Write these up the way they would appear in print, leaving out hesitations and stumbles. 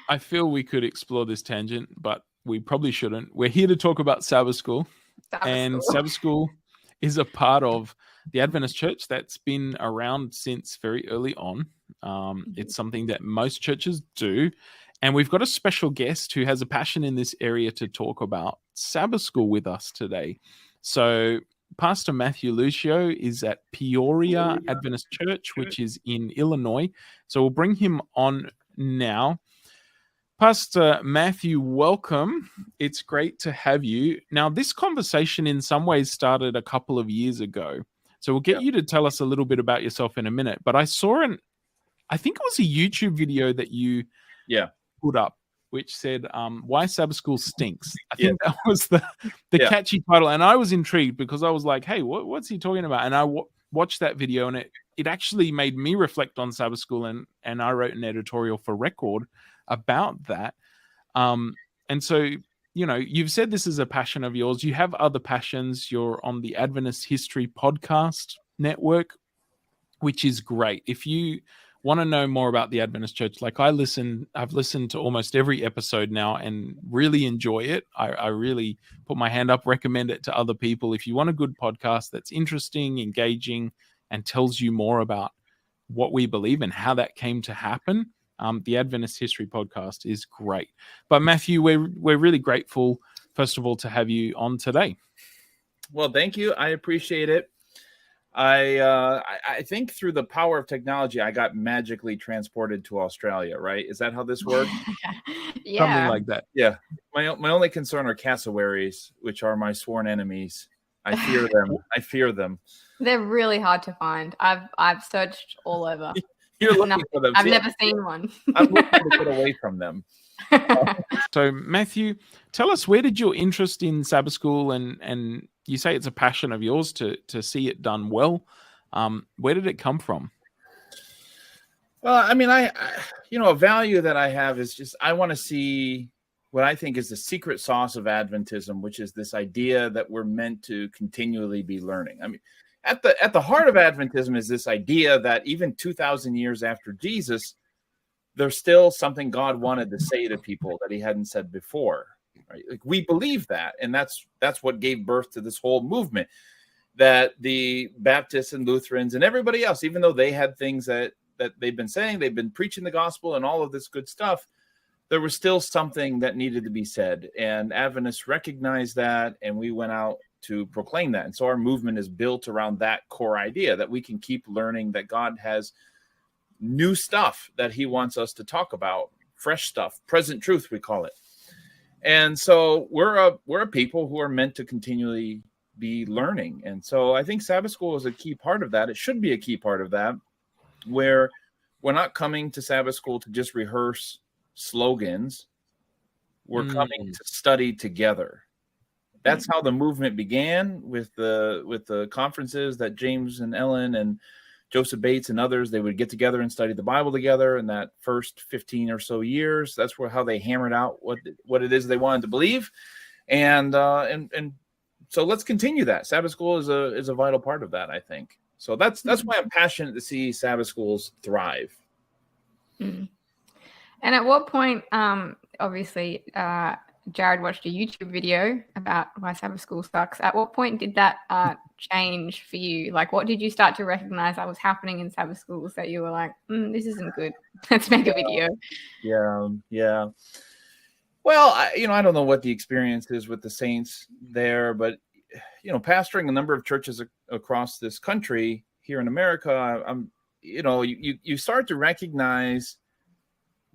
I feel we could explore this tangent, but we probably shouldn't. We're here to talk about Sabbath school, Sabbath and school. Sabbath school is a part of the Adventist church that's been around since very early on. It's something that most churches do. And we've got a special guest who has a passion in this area to talk about Sabbath school with us today. So, Pastor Matthew Lucio is at Peoria Adventist Church, which is in Illinois. So, we'll bring him on now. Pastor Matthew, welcome. It's great to have you. Now, this conversation in some ways started a couple of years ago. So we'll get you to tell us a little bit about yourself in a minute. But I saw I think it was a YouTube video that you put up, which said, Why Sabbath School Stinks. I think that was the catchy title. And I was intrigued because I was like, hey, what's he talking about? And I watched that video, and it actually made me reflect on Sabbath school. And I wrote an editorial for Record about that. And so, you've said this is a passion of yours. You have other passions. You're on the Adventist History Podcast Network, which is great. If you want to know more about the Adventist Church, like I've listened to almost every episode now and really enjoy it. I really put my hand up, recommend it to other people. If you want a good podcast that's interesting, engaging, and tells you more about what we believe and how that came to happen, the Adventist History Podcast is great. But Matthew, we're really grateful, first of all, to have you on today. Well, thank you. I appreciate it. I think through the power of technology, I got magically transported to Australia, right? Is that how this works? Yeah. Something like that. Yeah. My only concern are cassowaries, which are my sworn enemies. I fear them. I fear them. They're really hard to find. I've searched all over. You're looking for them. I've never seen one. I'm looking to get away from them. So, Matthew, tell us, where did your interest in Sabbath school, and you say it's a passion of yours to see it done well. Where did it come from? Well, I mean, I a value that I have is just I want to see what I think is the secret sauce of Adventism, which is this idea that we're meant to continually be learning. I mean, at the heart of Adventism is this idea that even 2,000 years after Jesus, there's still something God wanted to say to people that he hadn't said before. Right? Like, we believe that, and that's what gave birth to this whole movement, that the Baptists and Lutherans and everybody else, even though they had things that they've been saying, they've been preaching the gospel and all of this good stuff, there was still something that needed to be said. And Adventists recognized that, and we went out to proclaim that. And so our movement is built around that core idea that we can keep learning, that God has new stuff that he wants us to talk about, fresh stuff, present truth, we call it. And so we're a people who are meant to continually be learning. And so I think Sabbath school is a key part of that. It should be a key part of that, where we're not coming to Sabbath school to just rehearse slogans. We're coming to study together. That's how the movement began, with the conferences that James and Ellen and Joseph Bates and others, they would get together and study the Bible together. In that first 15 or so years, that's how they hammered out what it is they wanted to believe. And so let's continue that. Sabbath school is a vital part of that, I think. So that's why I'm passionate to see Sabbath schools thrive. And at what point, obviously, Jared watched a YouTube video about why Sabbath school sucks. At what point did that change for you? Like, what did you start to recognize that was happening in Sabbath schools that you were like, this isn't good. Let's make a video. Yeah. Well, I don't know what the experience is with the saints there, but pastoring a number of churches across this country here in America, you start to recognize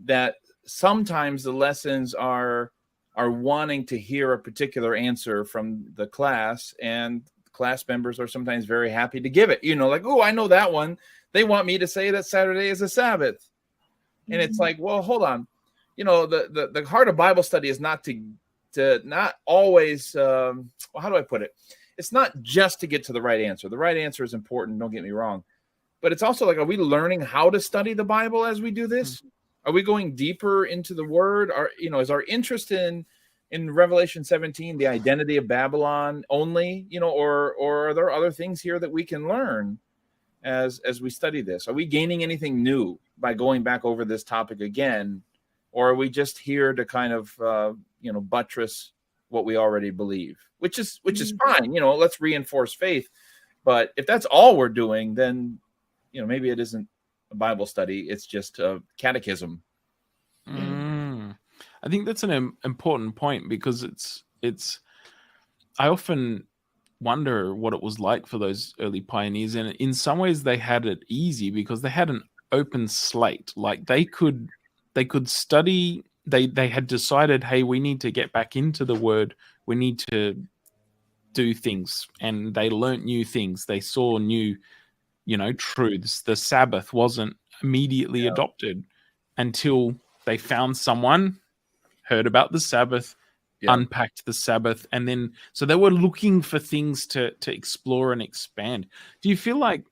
that sometimes the lessons are wanting to hear a particular answer from the class, and class members are sometimes very happy to give it. Like, oh, I know that one. They want me to say that Saturday is a Sabbath. And it's like, well, hold on. The heart of Bible study is not not always, how do I put it? It's not just to get to the right answer. The right answer is important, don't get me wrong. But it's also like, are we learning how to study the Bible as we do this? Are we going deeper into the word? Is our interest in Revelation 17 the identity of Babylon only, or are there other things here that we can learn? as we study this? Are we gaining anything new by going back over this topic again, or are we just here to kind of buttress what we already believe, which is fine. Let's reinforce faith. But if that's all we're doing, then maybe it isn't a Bible study. It's just a catechism. I think that's an important point, because it's. I often wonder what it was like for those early pioneers, and in some ways they had it easy because they had an open slate. Like they could study. They had decided, hey, we need to get back into the Word. We need to do things, and they learnt new things. They saw new, truths. The Sabbath wasn't immediately adopted until they found someone, heard about the Sabbath, unpacked the Sabbath, and then so they were looking for things to explore and expand. Do you feel like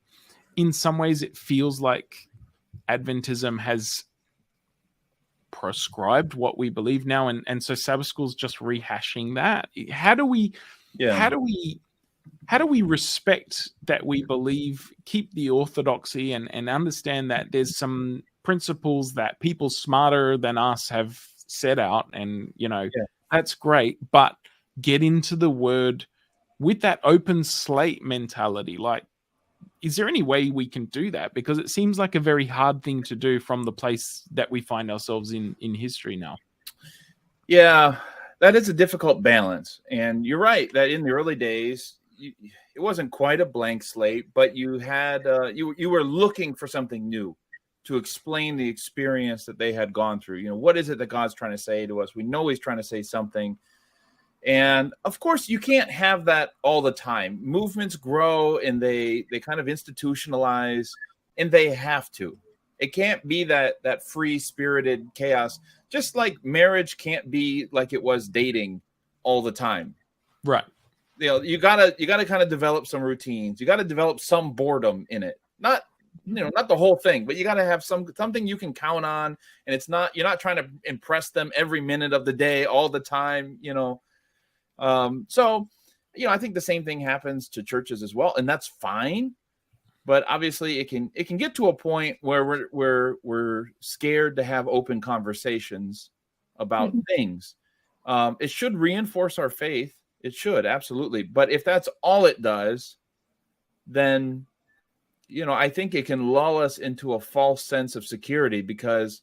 in some ways it feels like Adventism has prescribed what we believe now, and so Sabbath school's just rehashing that? How do we respect that we believe, keep the orthodoxy, and understand that there's some principles that people smarter than us have set out, and that's great, but get into the Word with that open slate mentality? Like, is there any way we can do that? Because it seems like a very hard thing to do from the place that we find ourselves in history now. Yeah, that is a difficult balance. And you're right that in the early days, it wasn't quite a blank slate, but you had you were looking for something new to explain the experience that they had gone through. What is it that God's trying to say to us? We know he's trying to say something. And of course, you can't have that all the time. Movements grow and they kind of institutionalize, and they have to. It can't be that free-spirited chaos. Just like marriage can't be like it was dating all the time. Right. You gotta kind of develop some routines. You got to develop some boredom in it. Not the whole thing, but you got to have something you can count on, and you're not trying to impress them every minute of the day, all the time. So I think the same thing happens to churches as well, and that's fine. But obviously, it can get to a point where we're scared to have open conversations about things. It should reinforce our faith. It should, absolutely. But if that's all it does, then I think it can lull us into a false sense of security because,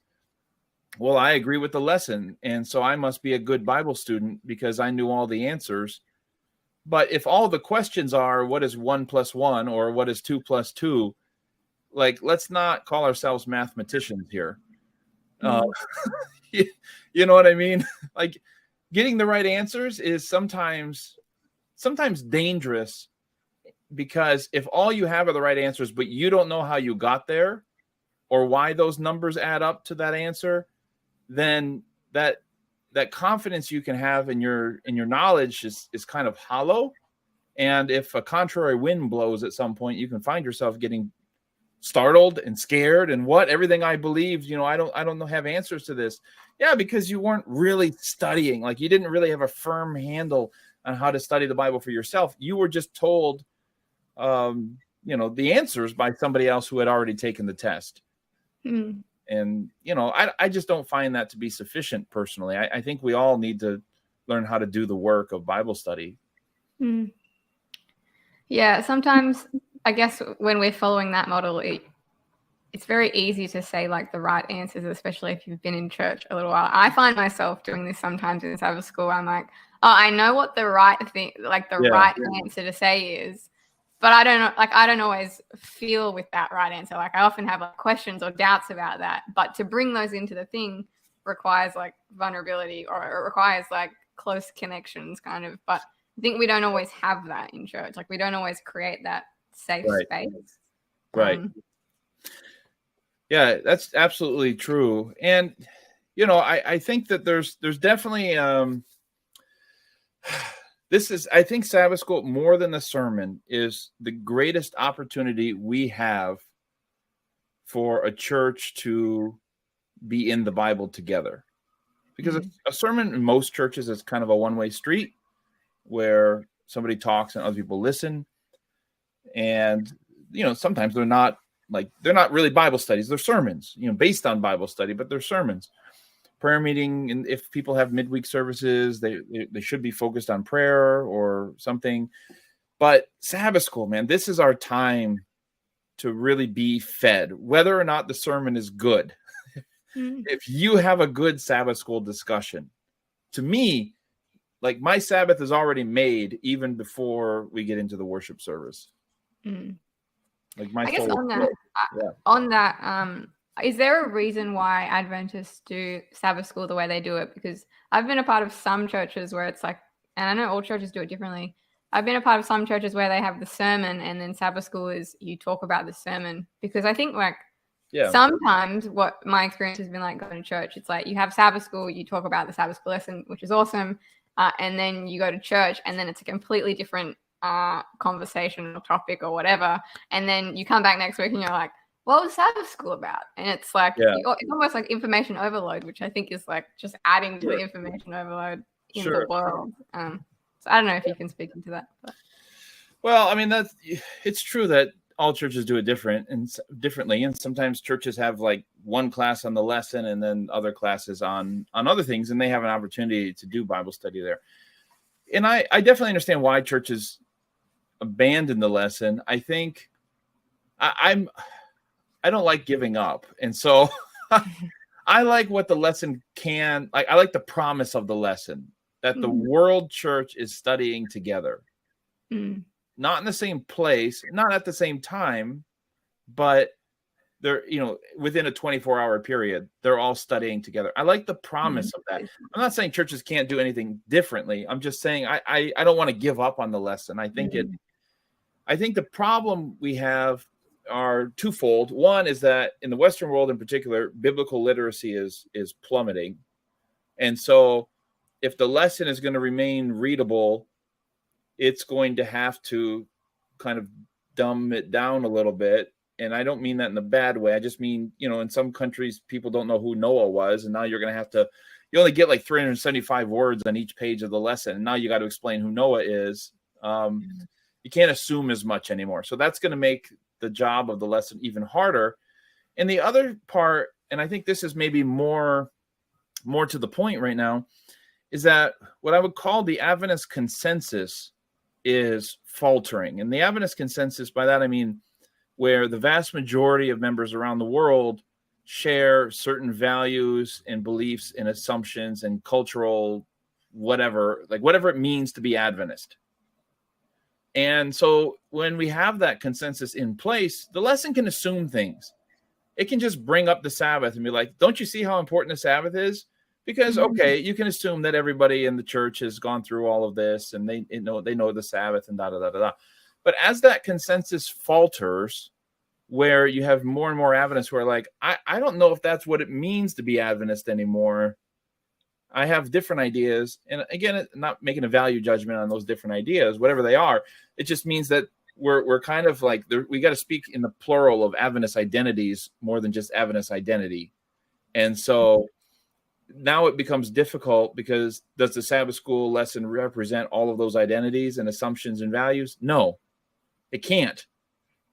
well, I agree with the lesson, and so I must be a good Bible student because I knew all the answers. But if all the questions are, what is 1 + 1 or what is 2 + 2, like, let's not call ourselves mathematicians here. You know what I mean? Like, getting the right answers is sometimes dangerous, because if all you have are the right answers, but you don't know how you got there or why those numbers add up to that answer, then that confidence you can have in your knowledge is kind of hollow. And if a contrary wind blows at some point, you can find yourself getting startled and scared. And everything I believed, I don't have answers to this. Yeah, because you weren't really studying. Like, you didn't really have a firm handle on how to study the Bible for yourself. You were just told the answers by somebody else who had already taken the test. And I just don't find that to be sufficient personally. I think we all need to learn how to do the work of Bible study. Yeah, sometimes I guess when we're following that model, it's very easy to say like the right answers, especially if you've been in church a little while. I find myself doing this sometimes in Sabbath school. I'm like, oh, I know what the right thing, like the right answer to say is, but I don't always feel with that right answer. Like, I often have like questions or doubts about that, but to bring those into the thing requires like vulnerability, or it requires like close connections kind of. But I think we don't always have that in church. Like, we don't always create that safe space. Right. Yeah, that's absolutely true. And, I think that there's definitely, I think Sabbath school, more than the sermon, is the greatest opportunity we have for a church to be in the Bible together. Because a sermon in most churches is kind of a one-way street where somebody talks and other people listen. And sometimes they're not really Bible studies. They're sermons, based on Bible study, but they're sermons. Prayer meeting, and if people have midweek services, they should be focused on prayer or something. But Sabbath school, man, this is our time to really be fed, whether or not the sermon is good. If you have a good Sabbath school discussion, to me, like my Sabbath is already made even before we get into the worship service. Like my I guess soul, on that, is there a reason why Adventists do Sabbath school the way they do it? Because I've been a part of some churches where it's like, and I know all churches do it differently. I've been a part of some churches where they have the sermon and then Sabbath school is you talk about the sermon. Because I think sometimes what my experience has been like going to church, it's like you have Sabbath school, you talk about the Sabbath school lesson, which is awesome. And then you go to church and then it's a completely different conversation or topic or whatever. And then you come back next week and you're like, what was Sabbath school about? And it's like, it's almost like information overload, which I think is like just adding to the information overload in the world. So I don't know if you can speak into that. But. Well, I mean, it's true that all churches do it differently. And sometimes churches have like one class on the lesson and then other classes on other things, and they have an opportunity to do Bible study there. And I definitely understand why churches abandon the lesson. I think I don't like giving up. And so I like what the lesson I like the promise of the lesson that the world church is studying together. Not in the same place, not at the same time, but they're, within a 24-hour period, they're all studying together. I like the promise of that. I'm not saying churches can't do anything differently. I'm just saying I don't want to give up on the lesson. I think the problem we have are twofold. One is that in the Western world in particular, biblical literacy is plummeting. And so if the lesson is going to remain readable, it's going to have to kind of dumb it down a little bit. And I don't mean that in a bad way. I just mean, in some countries, people don't know who Noah was. And now you're going to have to, you only get like 375 words on each page of the lesson. And now you got to explain who Noah is. You can't assume as much anymore. So that's going to make the job of the lesson even harder. And the other part, and I think this is maybe more to the point right now, is that what I would call the Adventist consensus is faltering. And the Adventist consensus, by that I mean where the vast majority of members around the world share certain values and beliefs and assumptions and cultural whatever it means to be Adventist. And so when we have that consensus in place, the lesson can assume things. It can just bring up the Sabbath and be like, don't you see how important the Sabbath is? Because, okay, you can assume that everybody in the church has gone through all of this and they know the Sabbath and da-da-da-da-da. But as that consensus falters, where you have more and more Adventists who are like, I don't know if that's what it means to be Adventist anymore. I have different ideas. And again, not making a value judgment on those different ideas, whatever they are. It just means that we're kind of like, we got to speak in the plural of Adventist identities more than just Adventist identity. And so now it becomes difficult because does the Sabbath school lesson represent all of those identities and assumptions and values? No, it can't.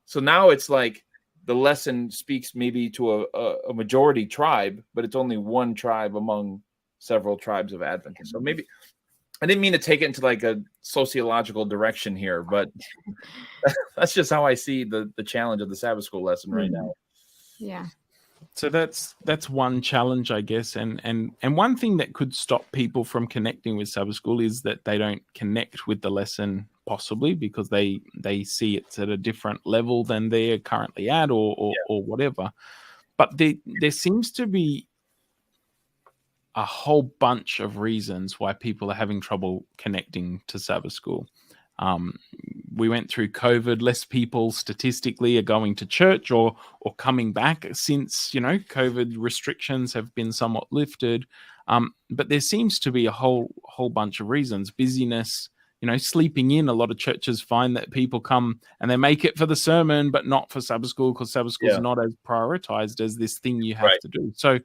So now it's like the lesson speaks maybe to a majority tribe, but it's only one tribe among several tribes of Adventists. So maybe I didn't mean to take it into like a sociological direction here, but that's just how I see the challenge of the Sabbath school lesson right now. Yeah. So that's one challenge, I guess, and one thing that could stop people from connecting with Sabbath school is that they don't connect with the lesson, possibly because they see it's at a different level than they're currently at, or whatever. But there seems to be a whole bunch of reasons why people are having trouble connecting to Sabbath school. We went through COVID. Less people statistically are going to church or coming back since, COVID restrictions have been somewhat lifted. But there seems to be a whole bunch of reasons. Busyness, sleeping in. A lot of churches find that people come and they make it for the sermon, but not for Sabbath school because Sabbath school is not as prioritized as this thing you have to do. So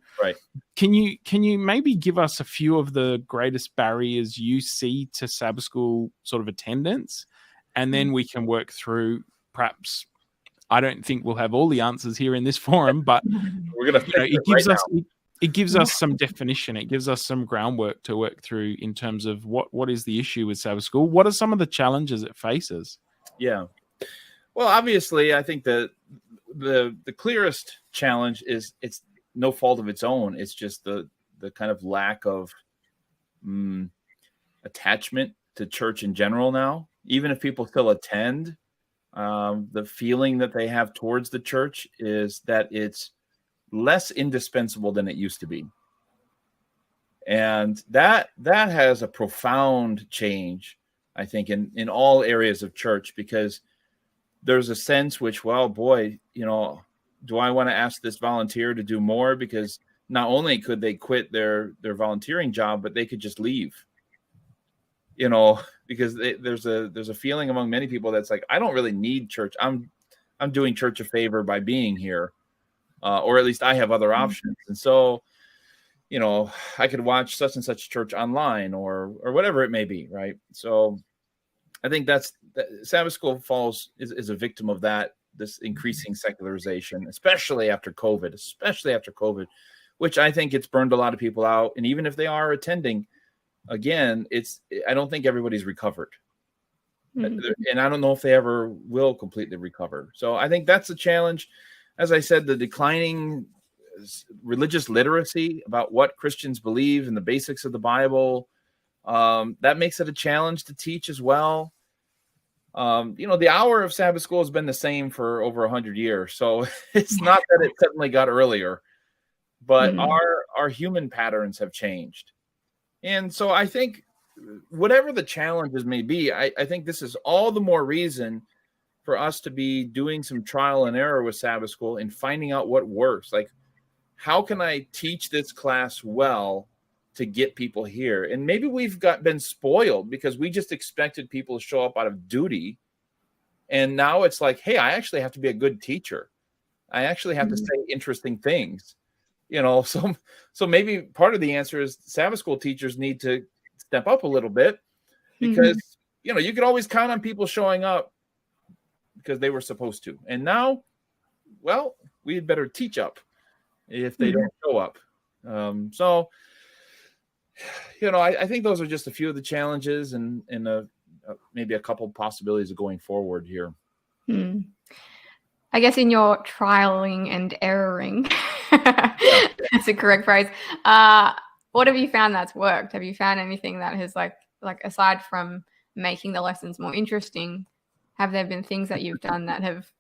can you maybe give us a few of the greatest barriers you see to Sabbath school sort of attendance? And then we can work through perhaps I don't think we'll have all the answers here in this forum, but We're gonna fix it gives right us it gives us some definition. It gives us some groundwork to work through in terms of what is the issue with Sabbath school. What are some of the challenges it faces? Yeah. Well, obviously, I think the clearest challenge is it's no fault of its own. It's just the kind of lack of attachment to church in general now. Even if people still attend, the feeling that they have towards the church is that it's less indispensable than it used to be. And that has a profound change, I think, in all areas of church, because there's a sense which, well, boy, do I want to ask this volunteer to do more? Because not only could they quit their volunteering job, but they could just leave, because there's a feeling among many people that's like, I don't really need church. I'm doing church a favor by being here, or at least I have other options. And so, I could watch such and such church online or whatever it may be. Right. So I think that Sabbath school is a victim of this increasing secularization, especially after COVID, which I think it's burned a lot of people out. And even if they are attending, again, I don't think everybody's recovered. Mm-hmm. And I don't know if they ever will completely recover. So I think that's a challenge. As I said, the declining religious literacy about what Christians believe and the basics of the Bible, that makes it a challenge to teach as well. The hour of Sabbath school has been the same for over 100 years. So it's not that it suddenly got earlier, but our human patterns have changed. And so I think whatever the challenges may be, I think this is all the more reason for us to be doing some trial and error with Sabbath school and finding out what works. Like, how can I teach this class well to get people here? And maybe we've been spoiled because we just expected people to show up out of duty. And now it's like, hey, I actually have to be a good teacher. I actually have to say interesting things, so maybe part of the answer is Sabbath school teachers need to step up a little bit, because, you could always count on people showing up because they were supposed to. And now, well, we had better teach up if they don't show up. So, I think those are just a few of the challenges and maybe a couple of possibilities of going forward here. I guess in your trialing and erroring, that's a correct phrase. What have you found that's worked? Have you found anything that has like aside from making the lessons more interesting, have there been things that you've done that have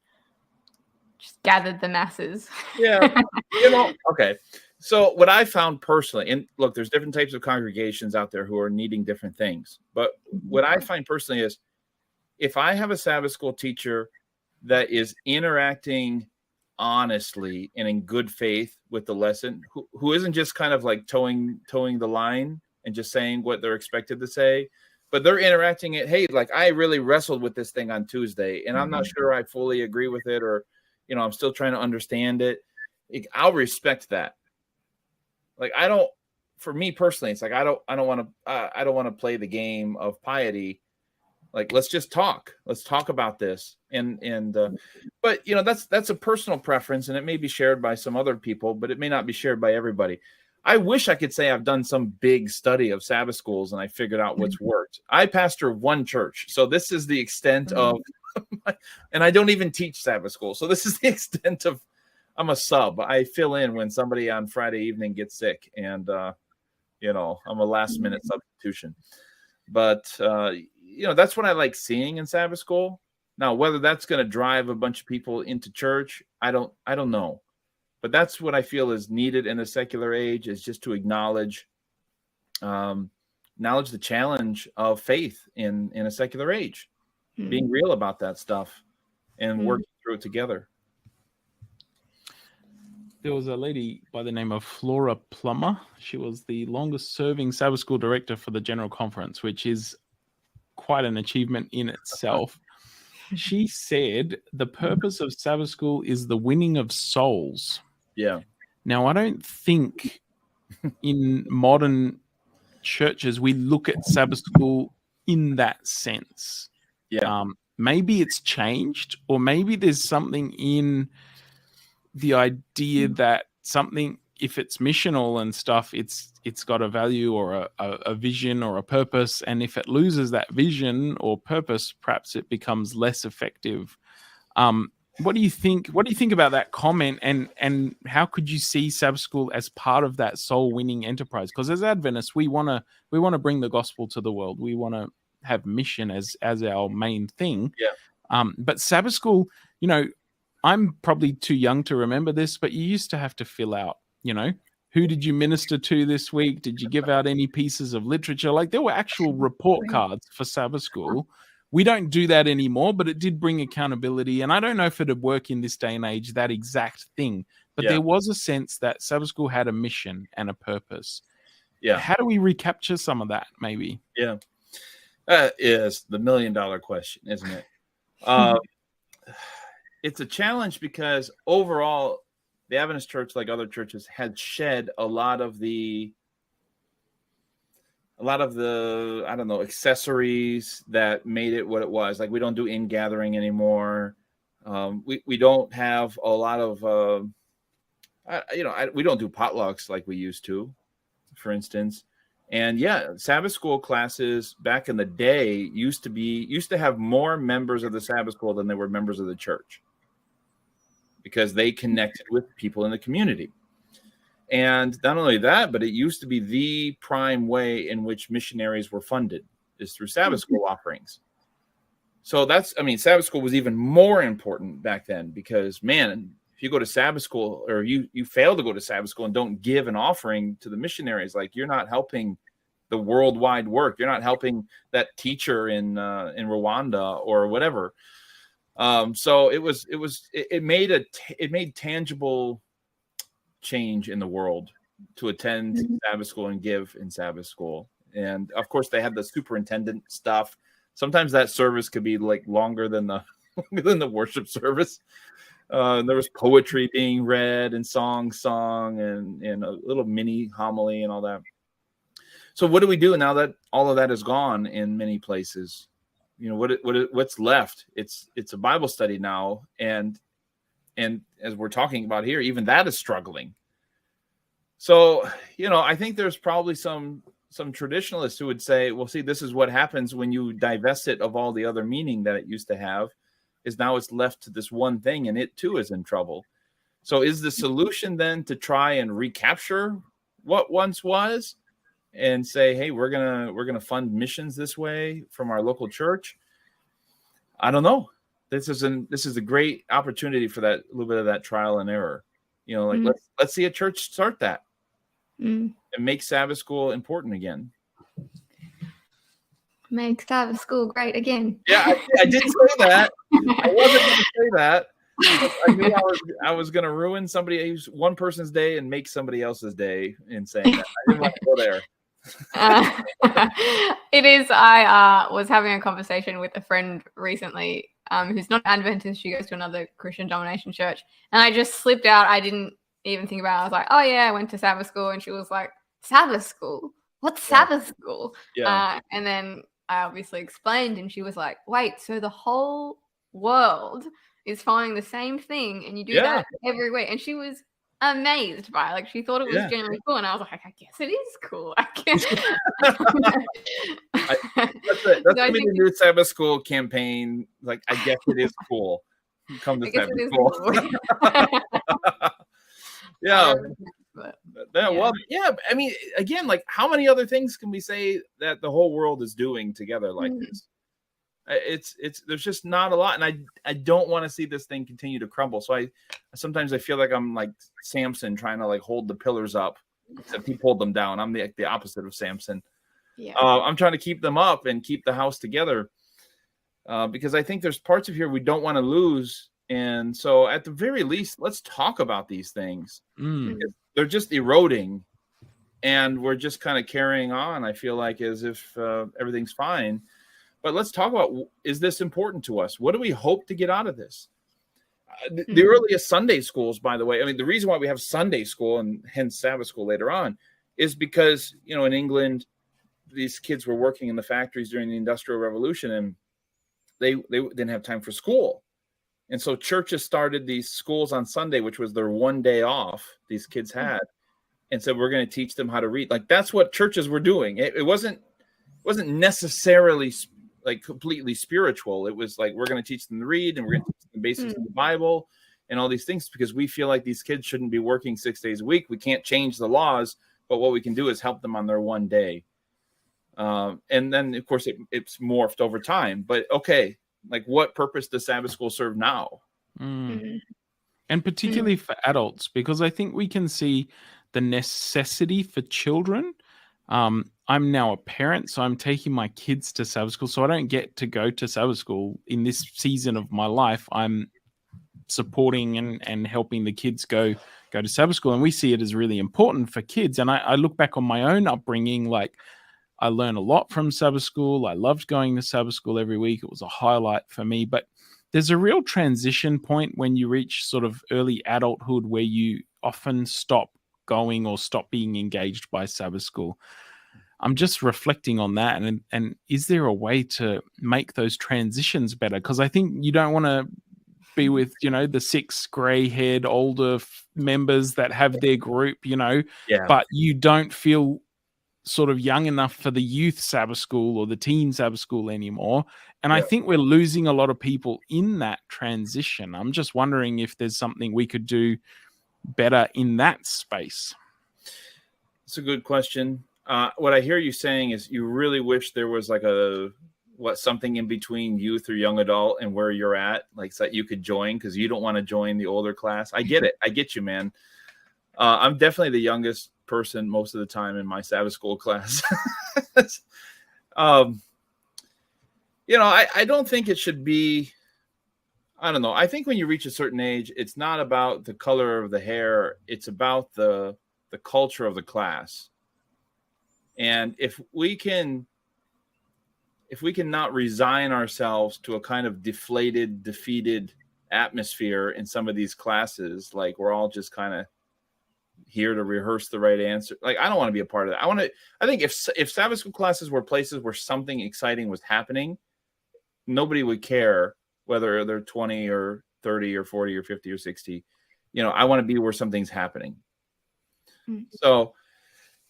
just gathered the masses? Yeah. Okay. So what I found personally, and look, there's different types of congregations out there who are needing different things. But what I find personally is if I have a Sabbath school teacher that is interacting honestly and in good faith with the lesson, who isn't just kind of like towing the line and just saying what they're expected to say, but they're interacting it. Hey, like, I really wrestled with this thing on Tuesday and I'm not sure I fully agree with it, or, I'm still trying to understand it. I'll respect that. Like, for me personally, it's like, I don't want to play the game of piety. Like, let's just talk. Let's talk about this. But that's a personal preference, and it may be shared by some other people, but it may not be shared by everybody. I wish I could say I've done some big study of Sabbath schools and I figured out what's worked. I pastor one church, so this is the extent of, and I don't even teach Sabbath school. So this is the extent of, I'm a sub. I fill in when somebody on Friday evening gets sick, and I'm a last minute substitution. But that's what I like seeing in Sabbath school. Now, whether that's going to drive a bunch of people into church, I don't know. But that's what I feel is needed in a secular age, is just to acknowledge the challenge of faith in a secular age, being real about that stuff and working through it together. There was a lady by the name of Flora Plummer. She was the longest serving Sabbath school director for the General Conference, which is quite an achievement in itself. She said the purpose of Sabbath school is the winning of souls. Yeah. Now, I don't think in modern churches we look at Sabbath school in that sense. Yeah. maybe it's changed, or maybe there's something in the idea that something, if it's missional and stuff, it's got a value or a vision or a purpose, and if it loses that vision or purpose, perhaps it becomes less effective. What do you think? What do you think about that comment? And how could you see Sabbath School as part of that soul winning enterprise? Because as Adventists, we want to bring the gospel to the world. We want to have mission as our main thing. Yeah. But Sabbath School, I'm probably too young to remember this, but you used to have to fill out, who did you minister to this week? Did you give out any pieces of literature? Like, there were actual report cards for Sabbath School. We don't do that anymore, but it did bring accountability. And I don't know if it'd work in this day and age, that exact thing. But there was a sense that Sabbath School had a mission and a purpose. Yeah. How do we recapture some of that, maybe? Yeah. That is the $1 million question, isn't it? It's a challenge because overall, the Adventist Church, like other churches, had shed a lot of the I don't know, accessories that made it what it was. Like, we don't do in-gathering anymore. We don't have a lot of we don't do potlucks like we used to, for instance. And Sabbath School classes back in the day used to have more members of the Sabbath School than there were members of the church, because they connected with people in the community. And not only that, but it used to be the prime way in which missionaries were funded, is through Sabbath School offerings. So Sabbath School was even more important back then, because, man, if you go to Sabbath School, or you fail to go to Sabbath School and don't give an offering to the missionaries, like, you're not helping the worldwide work. You're not helping that teacher in Rwanda or whatever. So it made tangible change in the world to attend Sabbath School and give in Sabbath School. And of course, they had the superintendent stuff. Sometimes that service could be like longer than the worship service. There was poetry being read and song sung and a little mini homily and all that. So what do we do now that all of that is gone in many places? What's left? It's a Bible study now, and as we're talking about here, even that is struggling. So, I think there's probably some traditionalists who would say, well, see, this is what happens when you divest it of all the other meaning that it used to have, is now it's left to this one thing, and it too is in trouble. So is the solution then to try and recapture what once was and say, hey, we're gonna fund missions this way from our local church? I don't know. This is a great opportunity for that little bit of that trial and error. Let's see a church start that and make Sabbath School important again. Make Sabbath School great again. Yeah, I did say that. I wasn't going to say that. I knew I was going to ruin one person's day and make somebody else's day in saying that. I didn't want to go there. It is. I was having a conversation with a friend recently who's not Adventist. She goes to another Christian denomination church, and I just slipped out. I didn't even think about it. I was like, oh yeah, I went to Sabbath School, and she was like, Sabbath School? What's Sabbath School? Yeah. And then I obviously explained, and she was like, wait, so the whole world is following the same thing, and you do that every week? And she was amazed by it. Like, she thought it was genuinely cool, and I was like, I guess it is cool. I guess. That's gonna be the new Sabbath School campaign. Like, I guess it is cool. Come to Sabbath School. Cool. Yeah. Well, yeah. I mean, again, like, how many other things can we say that the whole world is doing together like this? It's there's just not a lot, and I don't want to see this thing continue to crumble. So sometimes I feel like I'm like Samson trying to like hold the pillars up, except he pulled them down. I'm the opposite of Samson. Yeah. I'm trying to keep them up and keep the house together, because I think there's parts of here we don't want to lose. And so at the very least, let's talk about these things. They're just eroding, and we're just kind of carrying on, I feel like, as if everything's fine. But let's talk about, is this important to us? What do we hope to get out of this? The earliest Sunday schools, by the way, I mean, the reason why we have Sunday school and hence Sabbath school later on is because, in England, these kids were working in the factories during the Industrial Revolution, and they didn't have time for school. And so churches started these schools on Sunday, which was their one day off these kids had, and said, we're going to teach them how to read. Like, that's what churches were doing. It wasn't necessarily like completely spiritual. It was like, we're going to teach them to read, and we're going to teach them the basics of the Bible and all these things, because we feel like these kids shouldn't be working 6 days a week. We can't change the laws, but what we can do is help them on their one day. And then, of course, it's morphed over time. But okay, like, what purpose does Sabbath school serve now? And particularly for adults, because I think we can see the necessity for children. I'm now a parent, so I'm taking my kids to Sabbath school. So I don't get to go to Sabbath school in this season of my life. I'm supporting and helping the kids go to Sabbath school, and we see it as really important for kids. And I look back on my own upbringing, like, I learned a lot from Sabbath school. I loved going to Sabbath school every week. It was a highlight for me. But there's a real transition point when you reach sort of early adulthood where you often stop going or stop being engaged by Sabbath school. I'm just reflecting on that. And is there a way to make those transitions better? Because I think you don't want to be with, the 6 gray-haired older members that have their group, but you don't feel sort of young enough for the youth Sabbath school or the teen Sabbath school anymore. And I think we're losing a lot of people in that transition. I'm just wondering if there's something we could do better in that space. It's a good question. What I hear you saying is you really wish there was like something in between youth or young adult and where you're at, like, so that you could join, because you don't want to join the older class. I get it. I get you, man. I'm definitely the youngest person most of the time in my Sabbath school class. I don't think it should be, I don't know. I think when you reach a certain age, it's not about the color of the hair. It's about the culture of the class. And if we can not resign ourselves to a kind of deflated, defeated atmosphere in some of these classes, like we're all just kind of here to rehearse the right answer. Like, I don't want to be a part of that. I think if Sabbath school classes were places where something exciting was happening, nobody would care whether they're 20 or 30 or 40 or 50 or 60. I want to be where something's happening. So,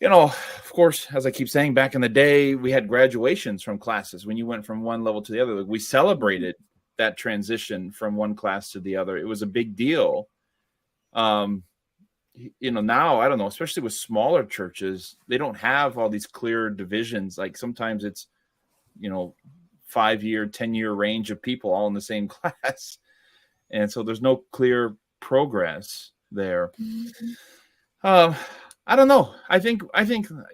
of course, as I keep saying, back in the day, we had graduations from classes when you went from one level to the other. We celebrated that transition from one class to the other. It was a big deal. Now, I don't know, especially with smaller churches, they don't have all these clear divisions. Like, sometimes it's, 5-year, 10-year range of people all in the same class. And so there's no clear progress there. I don't know. I think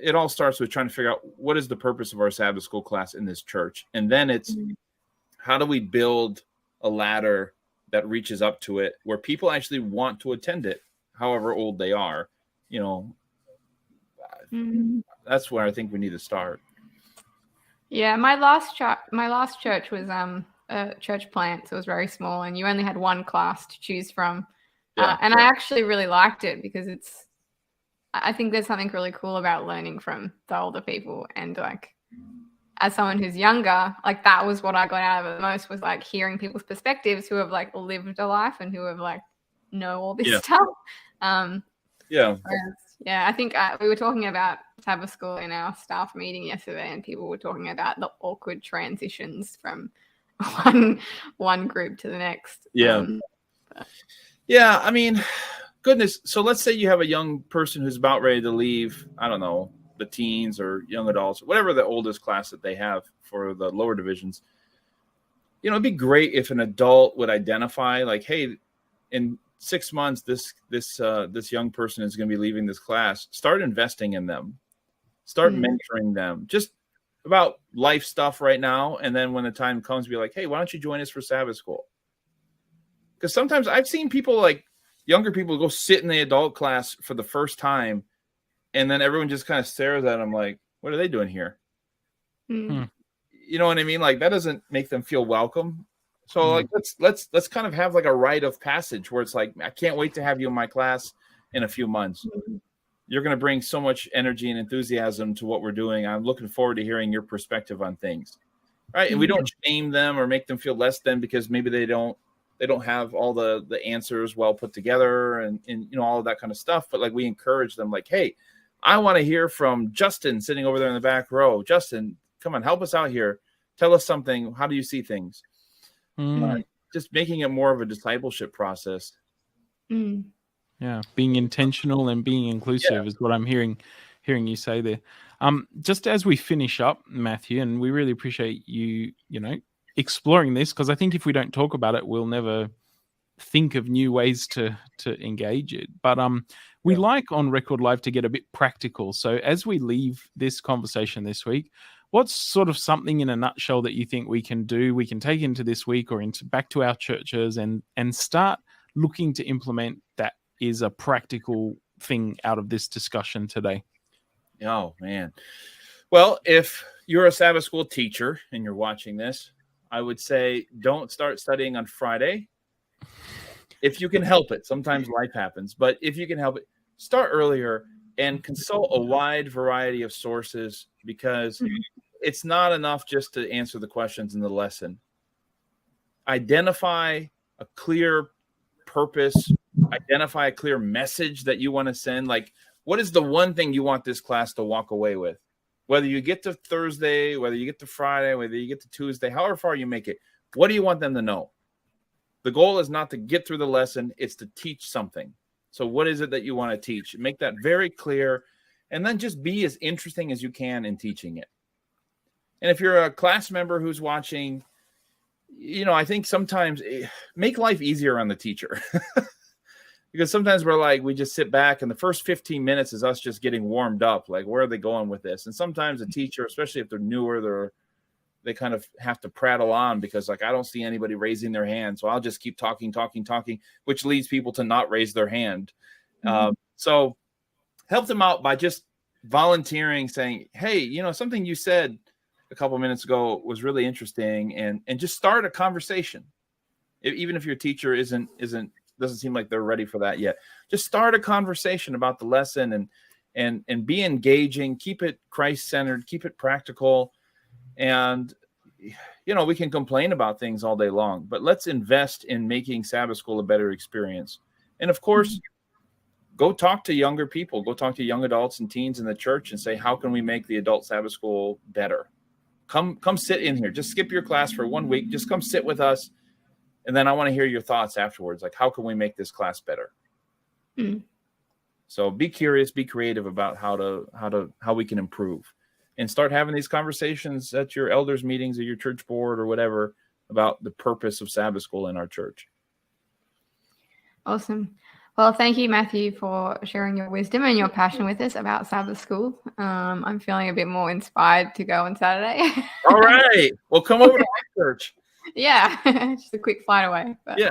it all starts with trying to figure out what is the purpose of our Sabbath school class in this church. And then it's how do we build a ladder that reaches up to it where people actually want to attend it, however old they are. That's where I think we need to start. Yeah, my last church was a church plant, so it was very small, and you only had one class to choose from. And I actually really liked it because I think there's something really cool about learning from the older people, and like, as someone who's younger, like, that was what I got out of it the most, was like hearing people's perspectives who have like lived a life and who have like know all this stuff. I think we were talking about Sabbath school in our staff meeting yesterday, and people were talking about the awkward transitions from one group to the next. I mean, goodness. So let's say you have a young person who's about ready to leave, I don't know, the teens or young adults, whatever the oldest class that they have for the lower divisions. It'd be great if an adult would identify, like, hey, in 6 months, this young person is going to be leaving this class. Start investing in them. Start mentoring them. Just about life stuff right now. And then when the time comes, be like, hey, why don't you join us for Sabbath school? Because sometimes I've seen people, like younger people, go sit in the adult class for the first time, and then everyone just kind of stares at them like, what are they doing here? You know what I mean? Like, that doesn't make them feel welcome. So like, let's kind of have like a rite of passage where it's like, I can't wait to have you in my class in a few months. You're going to bring so much energy and enthusiasm to what we're doing. I'm looking forward to hearing your perspective on things. right? And we don't shame them or make them feel less than because maybe they don't have all the answers well put together and all of that kind of stuff. But like we encourage them, like, hey, I want to hear from Justin sitting over there in the back row. Justin, come on, help us out here. Tell us something. How do you see things? Just making it more of a discipleship process. Yeah, being intentional and being inclusive is what I'm hearing you say there. Just as we finish up, Matthew, and we really appreciate you exploring this, because I think if we don't talk about it, we'll never think of new ways to engage it. But we like on Record Live to get a bit practical. So as we leave this conversation this week, what's sort of something in a nutshell that you think we can do, we can take into this week or into back to our churches and start looking to implement that is a practical thing out of this discussion today? Oh, man. Well, if you're a Sabbath school teacher and you're watching this, I would say don't start studying on Friday. If you can help it. Sometimes life happens. But if you can help it, start earlier and consult a wide variety of sources, because it's not enough just to answer the questions in the lesson. Identify a clear purpose, identify a clear message that you want to send. Like, what is the one thing you want this class to walk away with? Whether you get to Thursday, whether you get to Friday, whether you get to Tuesday, however far you make it, what do you want them to know? The goal is not to get through the lesson, it's to teach something. So what is it that you want to teach? Make that very clear, and then just be as interesting as you can in teaching it. And if you're a class member who's watching, I think sometimes make life easier on the teacher. Because sometimes we just sit back and the first 15 minutes is us just getting warmed up. Like, where are they going with this? And sometimes a teacher, especially if they're newer, they kind of have to prattle on because I don't see anybody raising their hand. So I'll just keep talking, which leads people to not raise their hand. So help them out by just volunteering, saying, hey, something you said a couple minutes ago was really interesting, and just start a conversation. Even if your teacher doesn't seem like they're ready for that yet, just start a conversation about the lesson and be engaging, keep it Christ-centered, keep it practical. And, we can complain about things all day long, but let's invest in making Sabbath school a better experience. And of course, go talk to younger people, go talk to young adults and teens in the church and say, how can we make the adult Sabbath school better? Come sit in here. Just skip your class for 1 week. Just come sit with us. And then I want to hear your thoughts afterwards. Like, how can we make this class better? So be curious, be creative about how we can improve, and start having these conversations at your elders meetings or your church board or whatever about the purpose of Sabbath school in our church. Awesome. Well, thank you, Matthew, for sharing your wisdom and your passion with us about Sabbath school. I'm feeling a bit more inspired to go on Saturday. All right. Well, come over to our church. Yeah, just a quick flight away. But. Yeah.